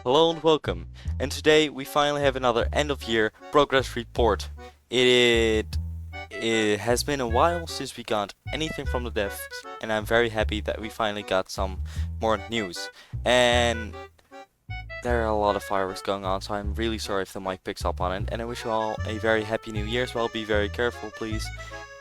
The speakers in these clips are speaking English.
Hello and welcome. And today we finally have another end of year progress report. It has been a while since we got anything from the devs, and I'm very happy that we finally got some more news. And there are a lot of fireworks going on, so I'm really sorry if the mic picks up on it. And I wish you all a very happy new year as well. Be very careful, please.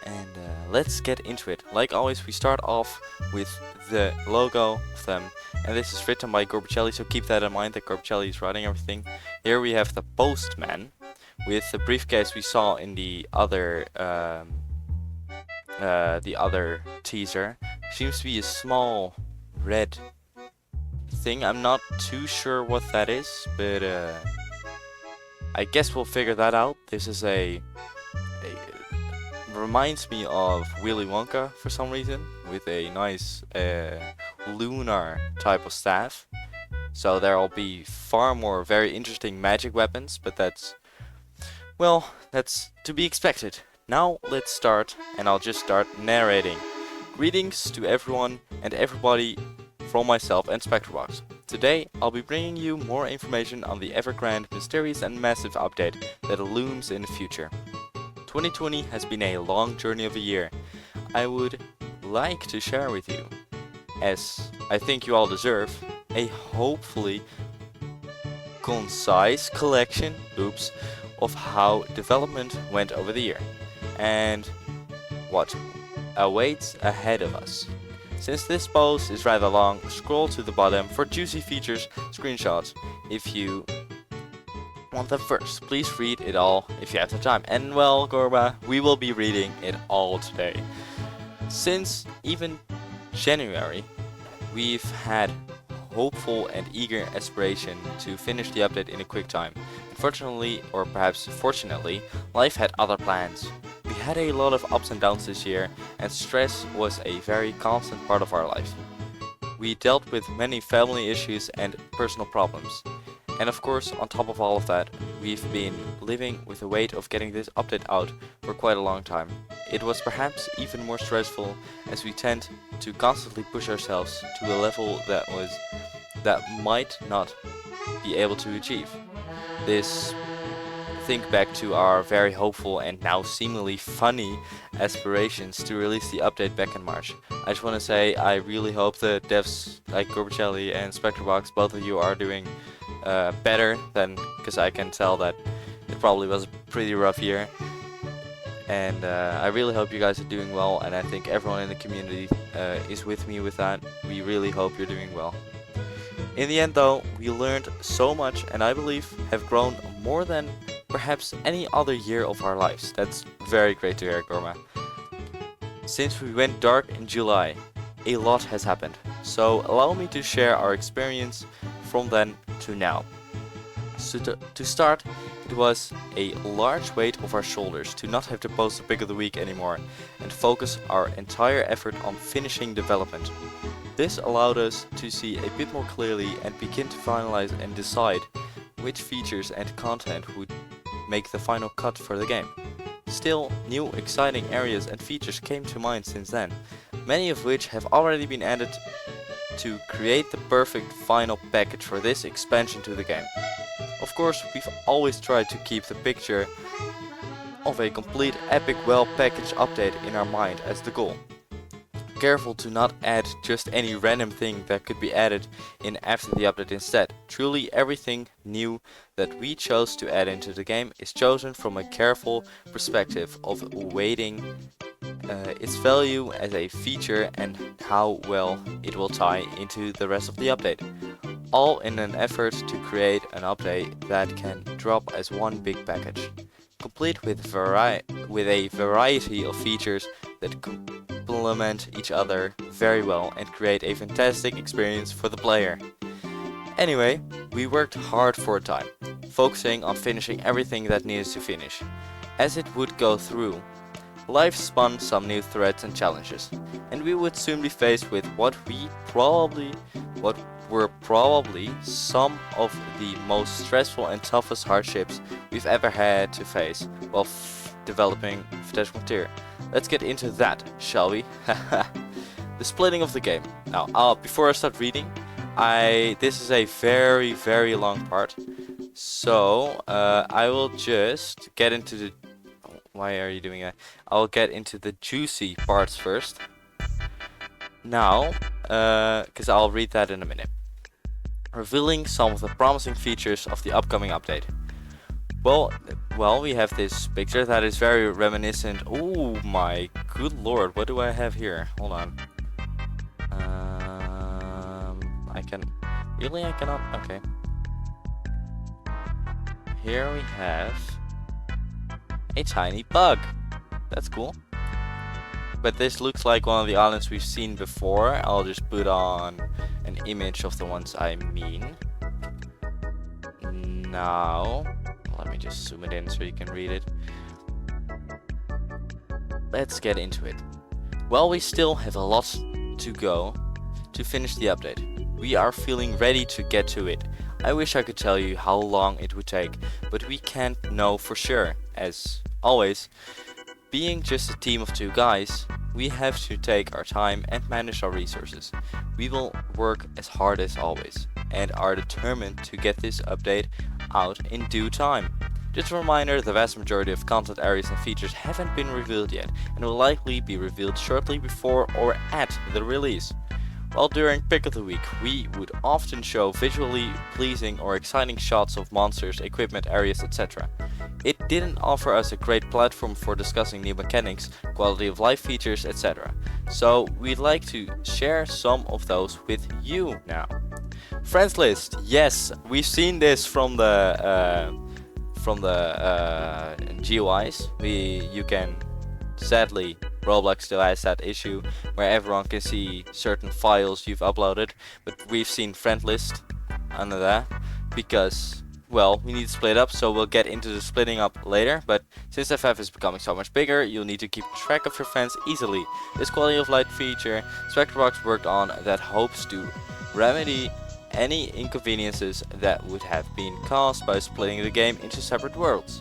And let's get into it. Like always, we start off with the logo of them. And this is written by Gorbachelli, so keep that in mind that Gorbachelli is writing everything. Here we have the postman with the briefcase we saw in the other teaser. Seems to be a small red thing. I'm not too sure what that is, but I guess we'll figure that out. This is reminds me of Willy Wonka for some reason, with a nice lunar type of staff. So there'll be far more very interesting magic weapons, but that's to be expected. Now let's start, and I'll just start narrating. Greetings to everyone and everybody from myself and Spectrebox. Today I'll be bringing you more information on the ever-grand, mysterious and massive update that looms in the future. 2020 has been a long journey of a year. I would like to share with you, as I think you all deserve, a hopefully concise collection, of how development went over the year and what awaits ahead of us. Since this post is rather long, scroll to the bottom for juicy features, screenshots if you want them first. Please read it all if you have the time. And well, Gorba, we will be reading it all today. Since even January, we've had hopeful and eager aspiration to finish the update in a quick time. Unfortunately, or perhaps fortunately, life had other plans. We had a lot of ups and downs this year, and stress was a very constant part of our life. We dealt with many family issues and personal problems. And of course, on top of all of that, we've been living with the weight of getting this update out for quite a long time. It was perhaps even more stressful, as we tend to constantly push ourselves to a level that might not be able to achieve. Think back to our very hopeful and now seemingly funny aspirations to release the update back in March. I just want to say I really hope the devs like Gorbachelli and Spectrebox, both of you, are doing better than, because I can tell that it probably was a pretty rough year. And I really hope you guys are doing well, and I think everyone in the community is with me with that. We really hope you're doing well. In the end though, we learned so much, and I believe have grown more than perhaps any other year of our lives. That's very great to hear, Gorma. Since we went dark in July, a lot has happened. So allow me to share our experience from then to now. So to start, it was a large weight off our shoulders to not have to post the pick of the week anymore and focus our entire effort on finishing development. This allowed us to see a bit more clearly and begin to finalize and decide which features and content would make the final cut for the game. Still, new exciting areas and features came to mind since then, many of which have already been added to create the perfect final package for this expansion to the game. Of course, we've always tried to keep the picture of a complete epic well-packaged update in our mind as the goal. Careful to not add just any random thing that could be added in after the update instead. Truly everything new that we chose to add into the game is chosen from a careful perspective of weighing its value as a feature and how well it will tie into the rest of the update. All in an effort to create an update that can drop as one big package, complete with a variety of features that complement each other very well and create a fantastic experience for the player. Anyway, we worked hard for a time, focusing on finishing everything that needed to finish. As it would go through, life spun some new threats and challenges, and we would soon be faced with what were probably some of the most stressful and toughest hardships we've ever had to face while developing FantasticFrontier. Let's get into that, shall we? The splitting of the game. Now, before I start reading, This is a very long part. So, I will just get into the... Why are you doing that? I'll get into the juicy parts first. Now, because I'll read that in a minute. Revealing some of the promising features of the upcoming update. Well, we have this picture that is very reminiscent. Oh my good lord, what do I have here? Hold on. I cannot. Okay. Here we have a tiny bug. That's cool. But this looks like one of the islands we've seen before. I'll just put on an image of the ones I mean. Now, let me just zoom it in so you can read it. Let's get into it. Well, we still have a lot to go to finish the update. We are feeling ready to get to it. I wish I could tell you how long it would take, but we can't know for sure. As always, being just a team of 2 guys, we have to take our time and manage our resources. We will work as hard as always, and are determined to get this update out in due time. Just a reminder, the vast majority of content areas and features haven't been revealed yet, and will likely be revealed shortly before or at the release. While during Pick of the Week, we would often show visually pleasing or exciting shots of monsters, equipment, areas, etc. It didn't offer us a great platform for discussing new mechanics, quality of life features, etc. So we'd like to share some of those with you now. Friends list, yes, we've seen this from the GUIs. You can, sadly, Roblox still has that issue where everyone can see certain files you've uploaded, but we've seen friend list under that because, well, we need to split up, so we'll get into the splitting up later. But since FF is becoming so much bigger, you'll need to keep track of your friends easily. This quality of life feature Spectrebox worked on that hopes to remedy any inconveniences that would have been caused by splitting the game into separate worlds.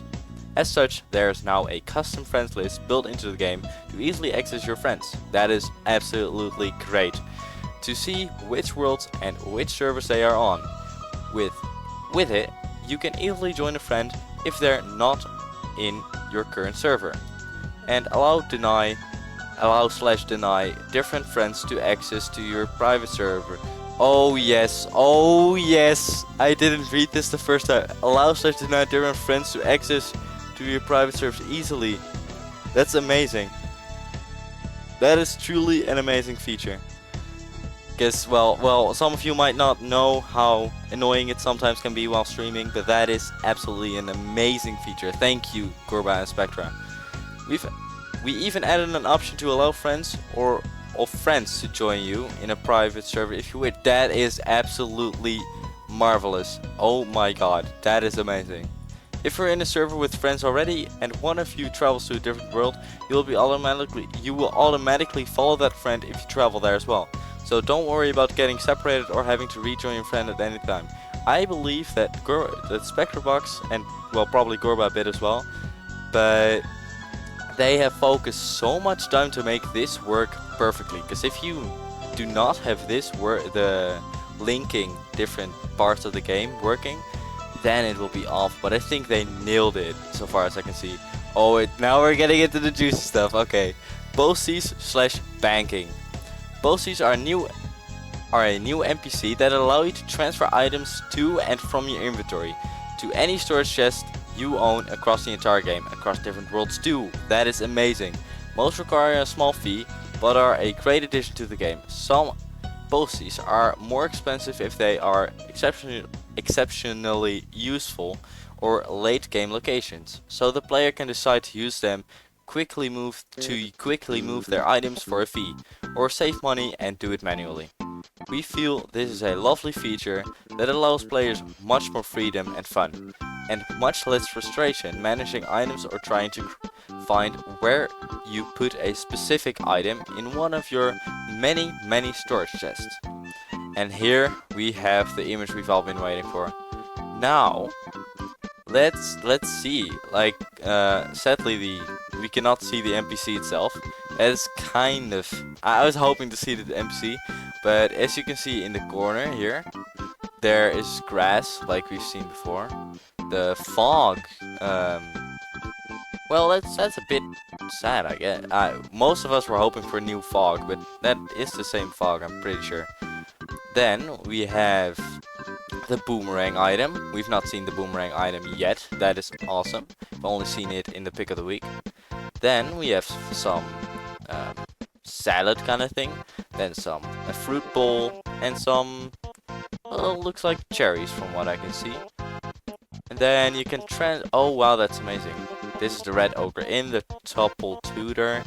As such, there is now a custom friends list built into the game to easily access your friends. That is absolutely great. To see which worlds and which servers they are on. With it, you can easily join a friend if they're not in your current server. And allow/deny different friends to access to your private server. Oh yes, I didn't read this the first time. Allow/deny different friends to access to your private servers easily. That's amazing. That is truly an amazing feature. Because, well, some of you might not know how annoying it sometimes can be while streaming, but that is absolutely an amazing feature. Thank you, Gorba and Spectra. We even added an option to allow friends or friends to join you in a private server if you wish. That is absolutely marvelous. Oh my god, that is amazing. If you're in a server with friends already and one of you travels to a different world, you will automatically follow that friend if you travel there as well. So don't worry about getting separated or having to rejoin your friend at any time. I believe that Spectrebox and, well, probably Gorba a bit as well, but they have focused so much time to make this work perfectly. Because if you do not have the linking different parts of the game working, then it will be off. But I think they nailed it so far as I can see. Oh, now we're getting into the juicy stuff. Okay, BOSIs/banking. BOSIs are a new NPC that allow you to transfer items to and from your inventory to any storage chest you own across the entire game, across different worlds too. That is amazing. Most require a small fee, but are a great addition to the game. Some BOSIs are more expensive if they are exceptionally useful or late game locations, so the player can decide to use them quickly move their items for a fee, or save money and do it manually. We feel this is a lovely feature that allows players much more freedom and fun, and much less frustration managing items or trying to find where you put a specific item in one of your many storage chests. And here we have the image we've all been waiting for. Now, let's see. Like, sadly, we cannot see the NPC itself. It's kind of... I was hoping to see the NPC, But as you can see in the corner here, there is grass, like we've seen before. The fog, well, that's a bit sad, I guess. Most of us were hoping for a new fog, but that is the same fog, I'm pretty sure. Then we have the boomerang item. We've not seen the boomerang item yet. That is awesome. I've only seen it in the pick of the week. Then we have some salad kind of thing. Then a fruit bowl and some, well, looks like cherries from what I can see. And then you can oh wow, that's amazing. This is the red ogre in the topple tutor.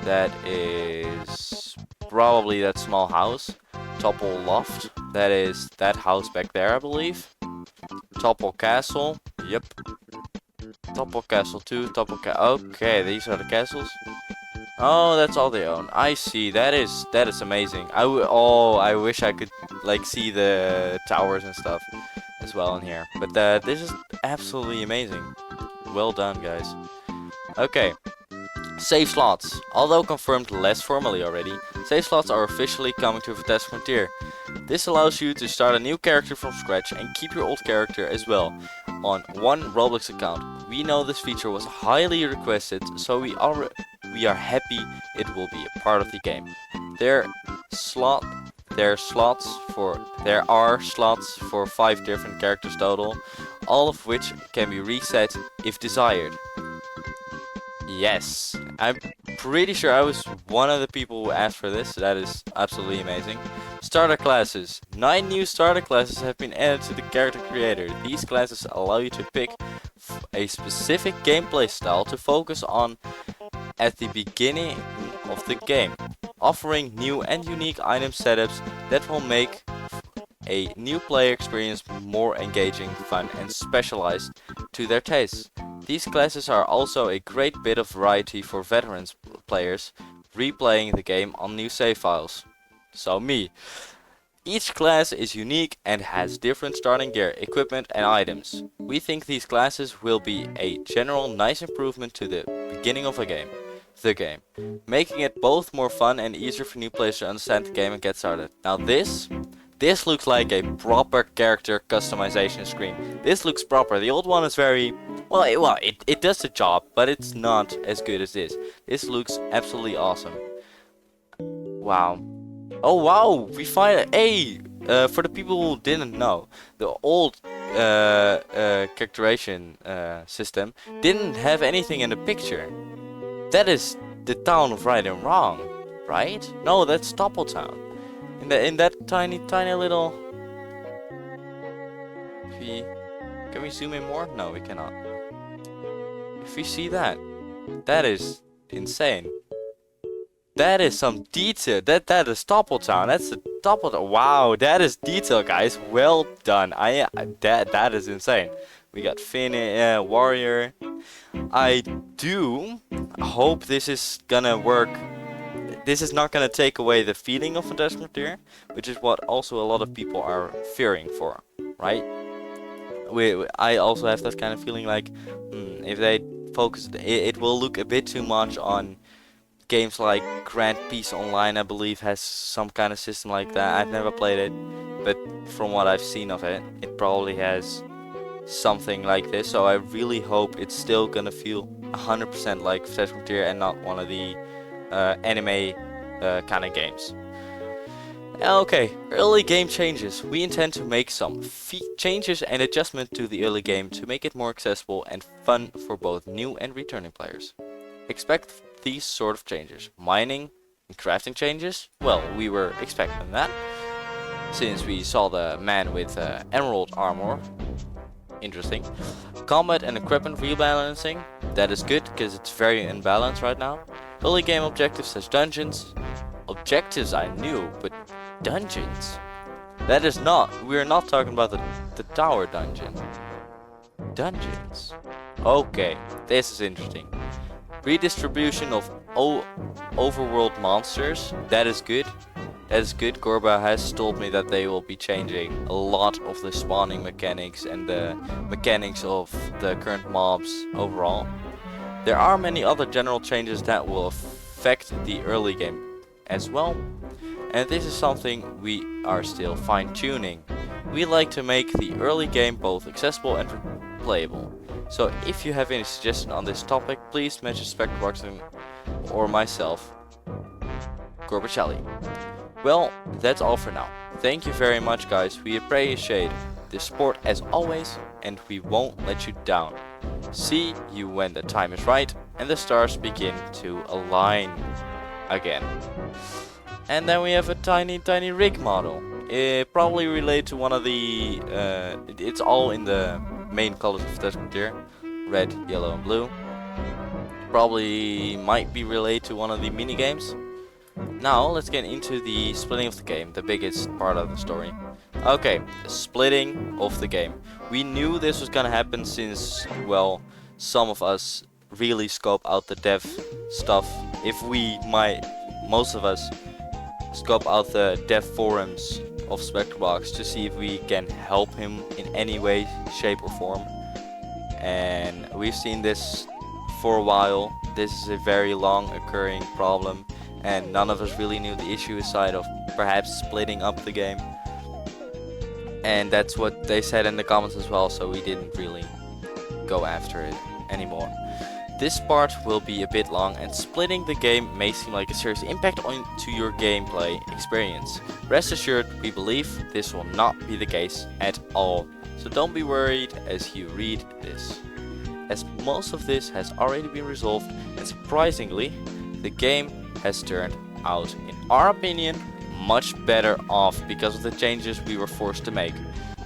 That is probably that small house. Topple loft. That is that house back there, I believe. Topple castle. Yep. Topple castle 2. Okay, these are the castles. Oh, that's all they own. I see. That is amazing. I wish I could like see the towers and stuff as well in here. But this is absolutely amazing. Well done, guys. Okay. Save slots. Although confirmed less formally already, save slots are officially coming to Fantastic Frontier. This allows you to start a new character from scratch and keep your old character as well on one Roblox account. We know this feature was highly requested, so we are happy it will be a part of the game. There are slots for 5 different characters total, all of which can be reset if desired. Yes, I'm pretty sure I was one of the people who asked for this. That is absolutely amazing. Starter classes. 9 new starter classes have been added to the character creator. These classes allow you to pick a specific gameplay style to focus on at the beginning of the game, offering new and unique item setups that will make a new player experience more engaging, fun, and specialized to their tastes. These classes are also a great bit of variety for veterans players replaying the game on new save files. So me. Each class is unique and has different starting gear, equipment and items. We think these classes will be a general nice improvement to the beginning of the game, making it both more fun and easier for new players to understand the game and get started. Now this looks like a proper character customization screen. This looks proper. The old one is very, well, it does the job, but it's not as good as this. This looks absolutely awesome. Wow. Oh wow, we find for the people who didn't know, the old characterization system didn't have anything in the picture. That is the town of right and wrong, right? No, that's Toppletown. In that tiny little. Can we zoom in more? No, we cannot. If we see that is insane. That is some detail. That is Toppletown. That's the Toppletown. Wow, that is detail, guys. Well done. That is insane. We got Finn, Warrior. I do hope this is gonna work. This is not gonna take away the feeling of Fantastic Frontier, which is what also a lot of people are fearing for, right? I also have that kind of feeling like, if they focus, it will look a bit too much on games like Grand Peace Online, I believe, has some kind of system like that. I've never played it, but from what I've seen of it, it probably has something like this. So I really hope it's still gonna feel 100% like Fantastic Frontier and not one of the anime kind of games. Okay, early game changes. We intend to make some changes and adjustment to the early game to make it more accessible and fun for both new and returning players. Expect these sort of changes. Mining and crafting changes. Well, we were expecting that, since we saw the man with emerald armor. Interesting. Combat and equipment rebalancing. That is good, because it's very imbalanced right now. Early game objectives such dungeons. Objectives I knew, but dungeons? That is not. We're not talking about the tower dungeon. Dungeons. Okay, this is interesting. Redistribution of overworld monsters. That is good. That is good. Gorba has told me that they will be changing a lot of the spawning mechanics and the mechanics of the current mobs overall. There are many other general changes that will affect the early game as well. and this is something we are still fine-tuning. We like to make the early game both accessible and playable. So if you have any suggestion on this topic, please mention Spectrebox or myself, Gorbachelli. Well, that's all for now. Thank you very much, guys. We appreciate the support as always, and we won't let you down. See you when the time is right and the stars begin to align again. And then we have a tiny rig model. Probably related to one of the... it's all in the main colors of FantasticFrontier. Red, yellow and blue. Probably might be related to one of the mini games. Now let's get into the splitting of the game, the biggest part of the story. Okay, splitting of the game. We knew this was gonna happen since, well, some of us really scope out the dev stuff. Most of us scope out the dev forums of Spectrebox to see if we can help him in any way, shape or form. And we've seen this for a while. This is a very long occurring problem, and none of us really knew the issue aside of perhaps splitting up the game. And that's what they said in the comments as well, so we didn't really go after it anymore. This part will be a bit long, and splitting the game may seem like a serious impact onto your gameplay experience. Rest assured, we believe this will not be the case at all, so don't be worried as you read this, as most of this has already been resolved, and surprisingly, the game has turned out, in our opinion, much better off because of the changes we were forced to make.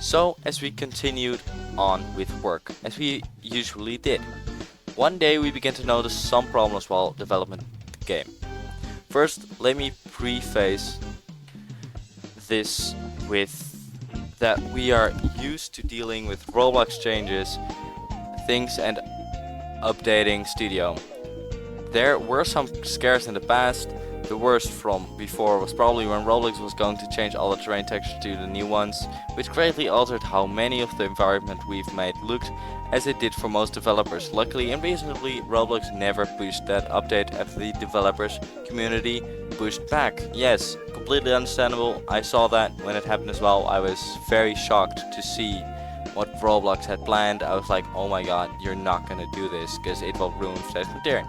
So, as we continued on with work, as we usually did, one day we began to notice some problems while developing the game. First, let me preface this with that we are used to dealing with Roblox changes, things and updating Studio. There were some scares in the past. The worst from before was probably when Roblox was going to change all the terrain textures to the new ones, which greatly altered how many of the environment we've made looked, as it did for most developers. Luckily and reasonably, Roblox never pushed that update after the developers community pushed back. Yes, completely understandable. I saw that when it happened as well. I was very shocked to see what Roblox had planned. I was like, oh my god, you're not gonna do this because it will ruin FantasticFrontier.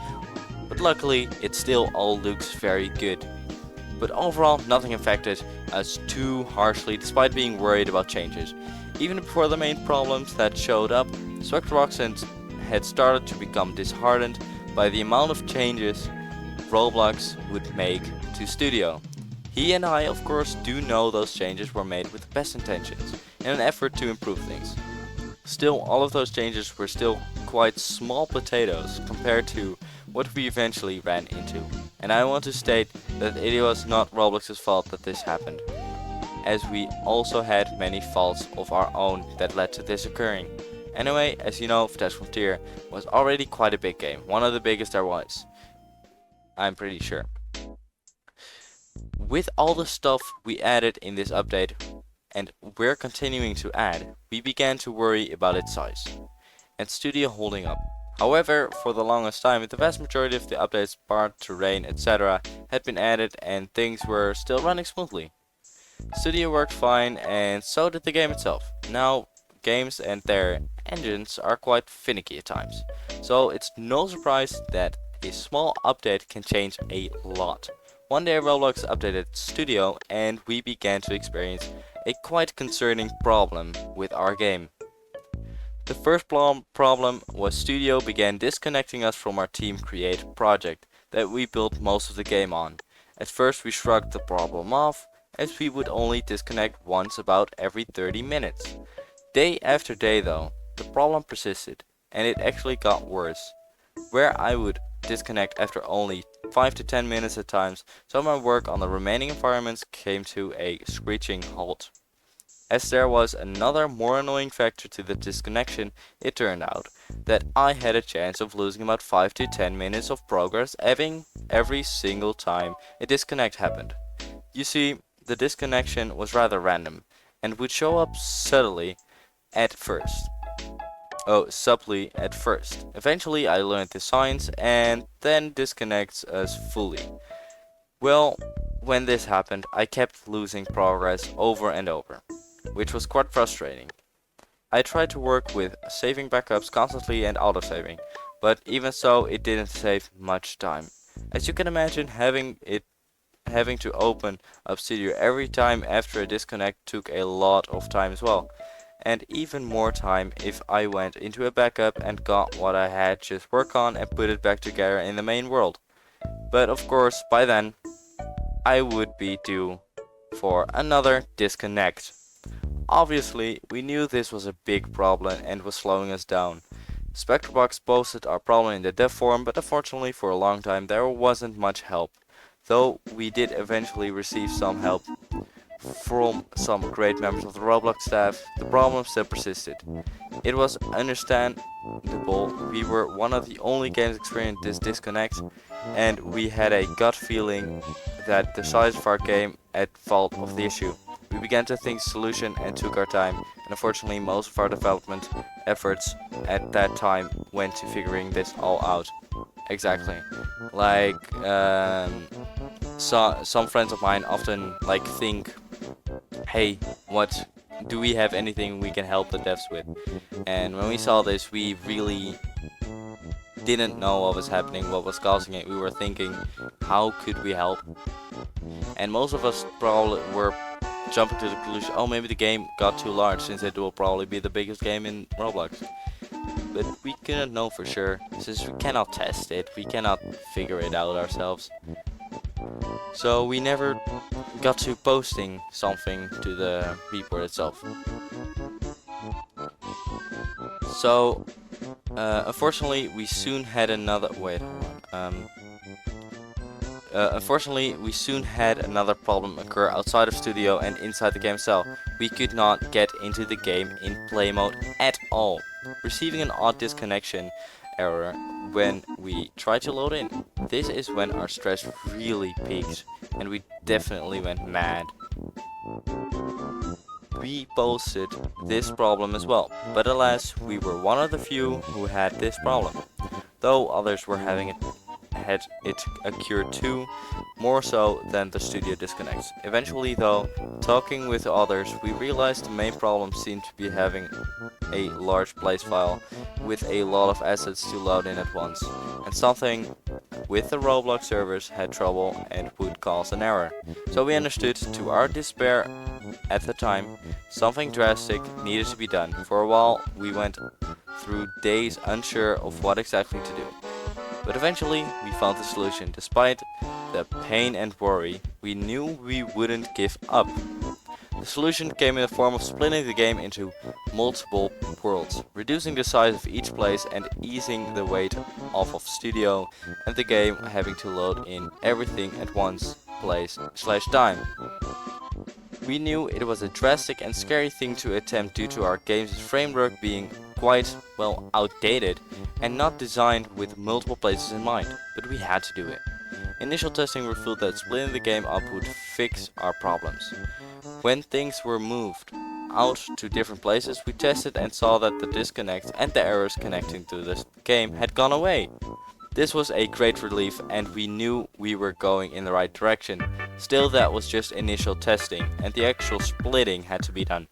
But luckily, it still all looks very good. But overall, nothing affected us too harshly despite being worried about changes. Even before the main problems that showed up, Spectrebox had started to become disheartened by the amount of changes Roblox would make to Studio. He and I, of course, do know those changes were made with the best intentions, in an effort to improve things. Still, all of those changes were still quite small potatoes compared to what we eventually ran into. And I want to state that it was not Roblox's fault that this happened, as we also had many faults of our own that led to this occurring. Anyway, as you know, FantasticFrontier was already quite a big game, one of the biggest there was, I'm pretty sure. With all the stuff we added in this update, and we're continuing to add, we began to worry about its size and Studio holding up. However, for the longest time, the vast majority of the updates, part, terrain, etc. had been added and things were still running smoothly. Studio worked fine and so did the game itself. Now, games and their engines are quite finicky at times, so it's no surprise that a small update can change a lot. One day Roblox updated Studio and we began to experience a quite concerning problem with our game. The first problem was Studio began disconnecting us from our Team Create project that we built most of the game on. At first we shrugged the problem off, as we would only disconnect once about every 30 minutes. Day after day though, the problem persisted, and it actually got worse, where I would disconnect after only 5 to 10 minutes at times, so my work on the remaining environments came to a screeching halt. As there was another more annoying factor to the disconnection, it turned out that I had a chance of losing about 5 to 10 minutes of progress every single time a disconnect happened. You see, the disconnection was rather random, and would show up subtly at first. Eventually I learned the signs and then disconnects us fully. Well, when this happened, I kept losing progress over and over, which was quite frustrating. I tried to work with saving backups constantly and autosaving, but even so it didn't save much time. As you can imagine, having to open up Studio every time after a disconnect took a lot of time as well. And even more time if I went into a backup and got what I had just work on and put it back together in the main world. But of course, by then, I would be due for another disconnect. Obviously, we knew this was a big problem and was slowing us down. Spectrebox posted our problem in the dev forum, but unfortunately for a long time there wasn't much help. Though we did eventually receive some help from some great members of the Roblox staff, the problem still persisted. It was understandable, we were one of the only games experiencing this disconnect, and we had a gut feeling that the size of our game at fault of the issue. We began to think solution and took our time, and unfortunately most of our development efforts at that time went to figuring this all out. Exactly. Like, some friends of mine often think, hey, what do we have anything we can help the devs with? And when we saw this, we really didn't know what was happening, what was causing it. We were thinking, how could we help? And most of us probably were jumping to the conclusion, oh, maybe the game got too large since it will probably be the biggest game in Roblox. But we couldn't know for sure, since we cannot test it, we cannot figure it out ourselves. So we never got to posting something to the report itself. So, unfortunately, we soon had another. Wait, hold on. Unfortunately, we soon had another problem occur outside of Studio and inside the game itself. We could not get into the game in play mode at all, receiving an odd disconnection error when we tried to load in. This is when our stress really peaked, and we definitely went mad. We posted this problem as well, but alas, we were one of the few who had this problem, though others were having it occur too, more so than the studio disconnects. Eventually though, talking with others, we realized the main problem seemed to be having a large place file with a lot of assets to load in at once, and something with the Roblox servers had trouble and would cause an error. So we understood, to our despair at the time, something drastic needed to be done. For a while we went through days unsure of what exactly to do. But eventually, we found the solution. Despite the pain and worry, we knew we wouldn't give up. The solution came in the form of splitting the game into multiple worlds, reducing the size of each place and easing the weight off of Studio and the game having to load in everything at once, place/time. We knew it was a drastic and scary thing to attempt due to our game's framework being quite, well, outdated and not designed with multiple places in mind, but we had to do it. Initial testing revealed that splitting the game up would fix our problems. When things were moved out to different places, we tested and saw that the disconnect and the errors connecting to the game had gone away. This was a great relief and we knew we were going in the right direction. Still, that was just initial testing and the actual splitting had to be done.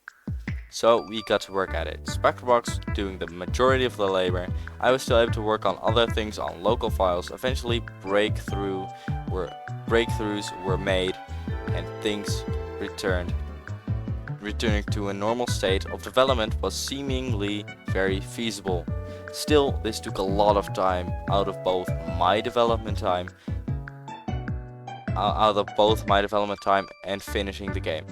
So we got to work at it. Spectrebox doing the majority of the labor. I was still able to work on other things on local files. Eventually breakthroughs were made and things returned. Returning to a normal state of development was seemingly very feasible. Still, this took a lot of time out of both my development time and finishing the game,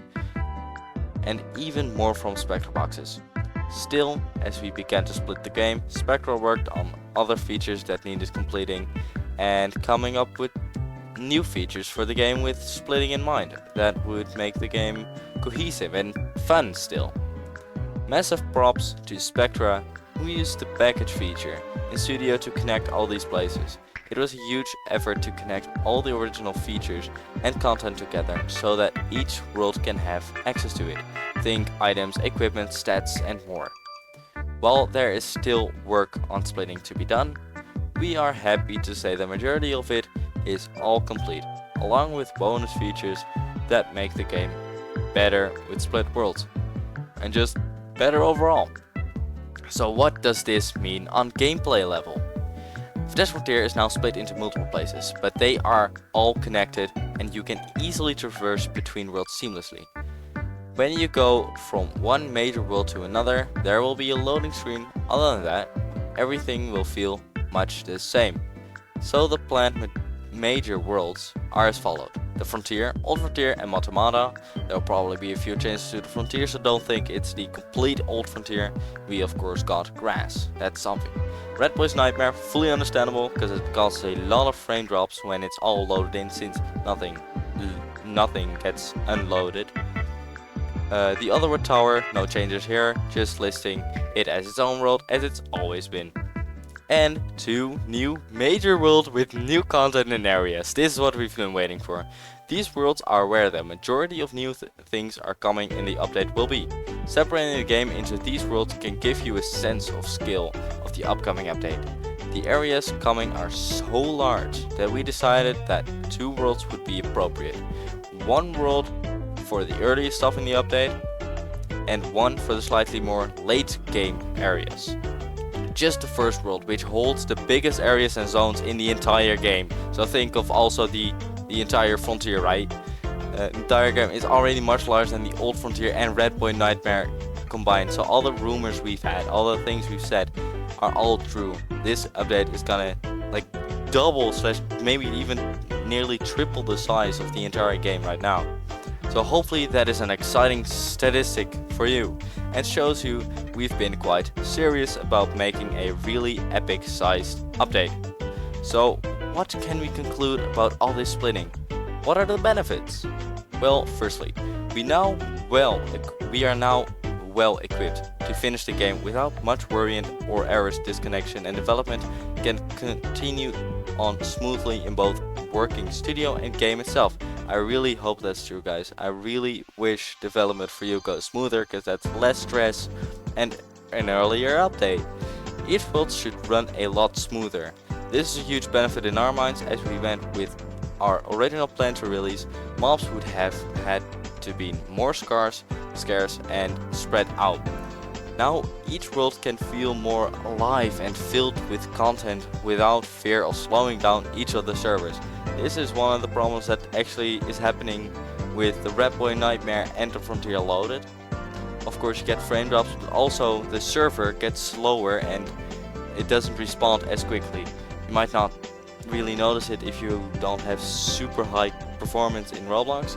and even more from Spectrebox's. Still, as we began to split the game, Spectral worked on other features that needed completing and coming up with new features for the game with splitting in mind that would make the game cohesive and fun still. Massive props to Spectra, who used the package feature in Studio to connect all these places. It was a huge effort to connect all the original features and content together so that each world can have access to it. Think items, equipment, stats, and more. While there is still work on splitting to be done, we are happy to say the majority of it is all complete. along with bonus features that make the game better with split worlds and just better overall. So what does this mean on gameplay level? FantasticFrontier is now split into multiple places, but they are all connected and you can easily traverse between worlds seamlessly. When you go from one major world to another, there will be a loading screen. Other than that, everything will feel much the same. So the planned major worlds are as followed: the Frontier, Old Frontier and Matamata. There will probably be a few changes to the Frontier, so don't think it's the complete Old Frontier. We of course got grass, that's something. Red Boy's Nightmare, fully understandable, because it causes a lot of frame drops when it's all loaded in, since nothing gets unloaded. The Otherwood Tower, no changes here, just listing it as its own world as it's always been. And 2 new major worlds with new content and areas. This is what we've been waiting for. These worlds are where the majority of new things are coming in the update will be. Separating the game into these worlds can give you a sense of scale of the upcoming update. The areas coming are so large that we decided that 2 worlds would be appropriate. 1 world for the early stuff in the update and 1 for the slightly more late game areas. Just the first world, which holds the biggest areas and zones in the entire game. So think of also the entire Frontier, right? The entire game is already much larger than the Old Frontier and Red Boy Nightmare combined. So all the rumors we've had, all the things we've said are all true. This update is gonna like double / maybe even nearly triple the size of the entire game right now. So hopefully that is an exciting statistic for you and shows you we've been quite serious about making a really epic sized update. So what can we conclude about all this splitting? What are the benefits? Well, firstly, we are now well equipped to finish the game without much worry or errors. Disconnection and development can continue on smoothly in both working studio and game itself. I really hope that's true, guys. I really wish development for you goes smoother, because that's less stress and an earlier update. Each world should run a lot smoother. This is a huge benefit in our minds, as we went with our original plan to release. Mobs would have had to be more scarce and spread out. Now each world can feel more alive and filled with content without fear of slowing down each of the servers. This is one of the problems that actually is happening with the Red Boy Nightmare and the Frontier loaded. Of course you get frame drops, but also the server gets slower and it doesn't respond as quickly. You might not really notice it if you don't have super high performance in Roblox,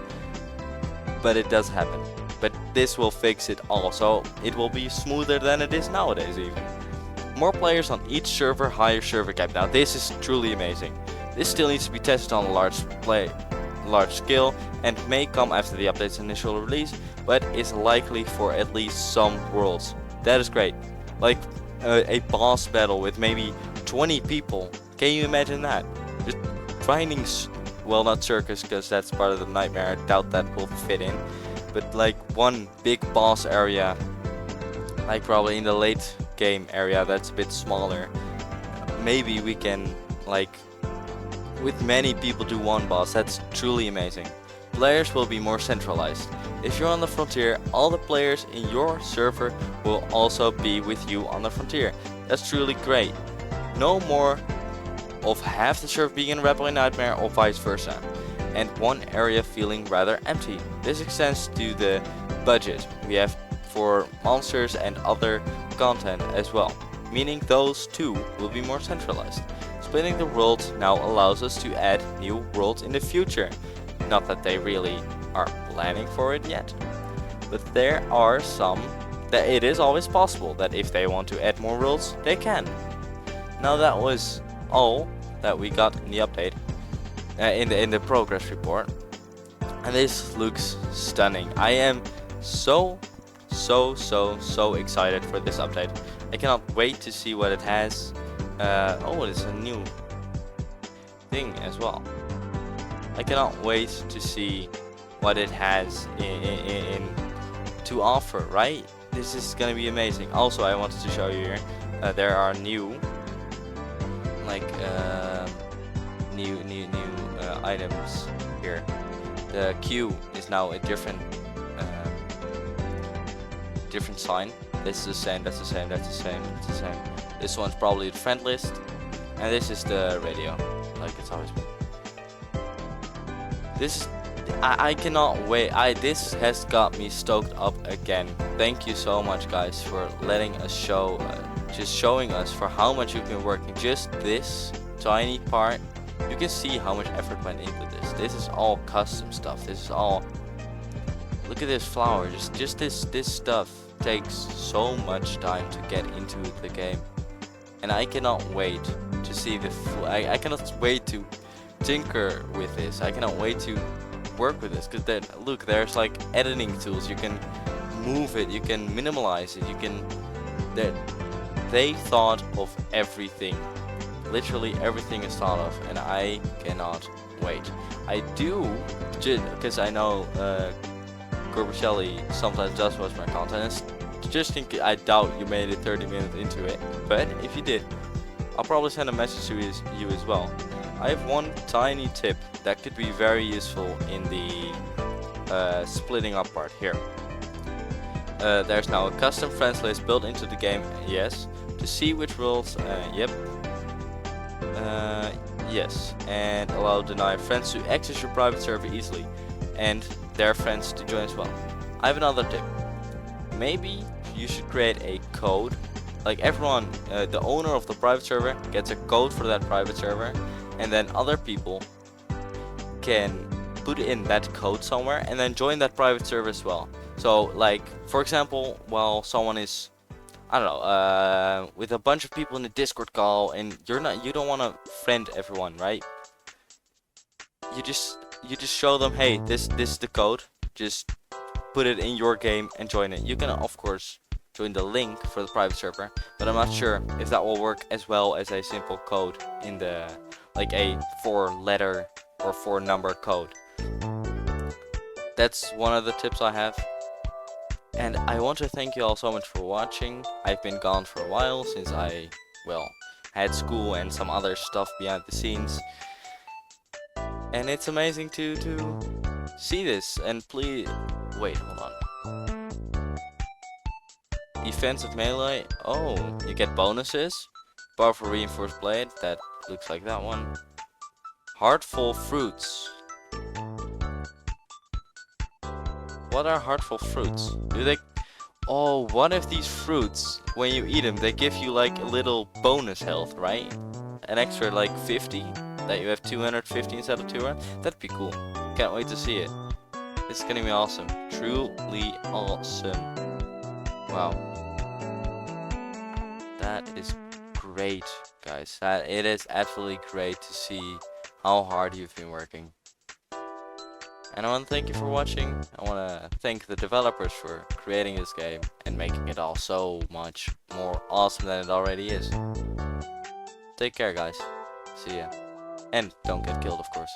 but it does happen. But this will fix it all, so it will be smoother than it is nowadays even. More players on each server, higher server cap. Now this is truly amazing. This still needs to be tested on a large scale and may come after the update's initial release, but is likely for at least some worlds. That is great. Like a boss battle with maybe 20 people. Can you imagine that? Just finding, well, not circus, because that's part of the nightmare. I doubt that will fit in. But like one big boss area, like probably in the late game area that's a bit smaller. Maybe we can, like, with many people do one boss. That's truly amazing. Players will be more centralized. If you're on the Frontier, all the players in your server will also be with you on the Frontier. That's truly great. No more of half the server being in Red Boy Nightmare or vice versa, and one area feeling rather empty. This extends to the budget we have for monsters and other content as well, meaning those two will be more centralized. Splitting the worlds now allows us to add new worlds in the future. Not that they really are planning for it yet, but there are some that it is always possible that if they want to add more worlds, they can. Now that was all that we got in the update, in the progress report, and this looks stunning. I am so excited for this update. I cannot wait to see what it has. Oh, it's a new thing as well. I cannot wait to see what it has in to offer, right? This is gonna be amazing. Also, I wanted to show you here, there are new, like, new items here. The Q is now a different sign. This is the same, that's the same, that's the same, that's the same. This one's probably the friend list, and this is the radio, like it's always been. This, I cannot wait. This has got me stoked up again. Thank you so much, guys, for letting us show, just showing us for how much you've been working. Just this tiny part, you can see how much effort went into this. This is all custom stuff. This is all. Look at this flower. Just this stuff takes so much time to get into the game, and I cannot wait to see the. I cannot wait to tinker with this. I cannot wait to work with this, because then look, there's like editing tools. You can move it, you can minimalize it, you can. They thought of everything. Literally everything is thought of, and I cannot wait. I do, because I know Gorbachelli sometimes does watch my content. Just think, I doubt you made it 30 minutes into it, but if you did, I'll probably send a message to you as well. I have one tiny tip that could be very useful in the splitting up part here. There's now a custom friends list built into the game, yes. To see which roles, yep. Yes, and allow deny friends to access your private server easily, and their friends to join as well. I have another tip. Maybe you should create a code. Like everyone, the owner of the private server gets a code for that private server, and then other people can put in that code somewhere and then join that private server as well. So like, for example, while someone is, I don't know, with a bunch of people in a Discord call, and you don't want to friend everyone, right? You just show them, hey, this is the code. Just put it in your game and join it. You can of course join the link for the private server, but I'm not sure if that will work as well as a simple code in the, like a 4-letter or 4-number code. That's one of the tips I have. And I want to thank you all so much for watching. I've been gone for a while since I, well, had school and some other stuff behind the scenes. And it's amazing to see this. And please, wait, hold on. Defensive melee, oh, you get bonuses. Powerful reinforced blade, that looks like that one. Heartful fruits. What are heartful fruits? Do they... Oh, one of these fruits, when you eat them, they give you like a little bonus health, right? An extra like 50, that you have 250 instead of 200. That'd be cool. Can't wait to see it. It's gonna be awesome. Truly awesome. Wow. That is great, guys. It is absolutely great to see how hard you've been working. And I want to thank you for watching. I want to thank the developers for creating this game and making it all so much more awesome than it already is. Take care, guys. See ya. And don't get killed, of course.